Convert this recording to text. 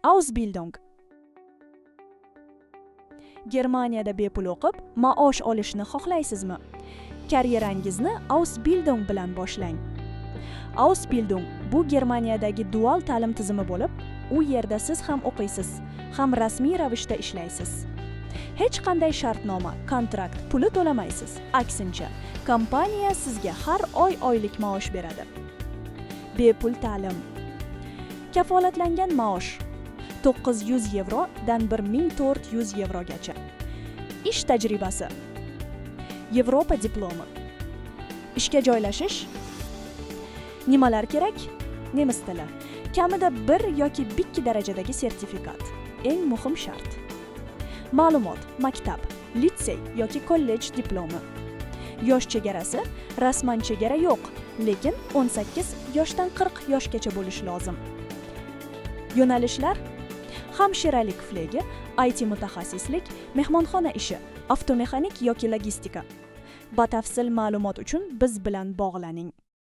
Ausbildung. Germaniyada bepul o'qib, maosh olishni xohlaysizmi? Karyerangizni Ausbildung bilan boshlang. Ausbildung bu Germaniyadagi dual ta'lim tizimi bo'lib, u yerda siz ham o'qiysiz, ham rasmiy ravishda ishlaysiz. Hech qanday shartnoma, kontrakt puli to'lamaysiz. Aksincha, kompaniya sizga har oylik maosh beradi. Bepul ta'lim. Kafolatlangan maosh 900 yevro dan 1400 yevrogacha. Ish tajribasi. Yevropa diplomi. Ishga joylashish. Nimalar kerak? Nemis tili. Kamida 1 yoki 2 darajadagi sertifikat. Eng muhim shart. Ma'lumot, maktab, litsey yoki kollej diplomi. Yosh chegarasi, rasman chegara yo'q, lekin 18 yoshdan 40 yoshgacha bo'lishi lozim. Yo'nalishlar: hamshiralik flegi, IT mutaxassislik, mehmonxona ishi, avtomexanik yoki logistika. Batafsil ma'lumot uchun biz bilan bog'laning.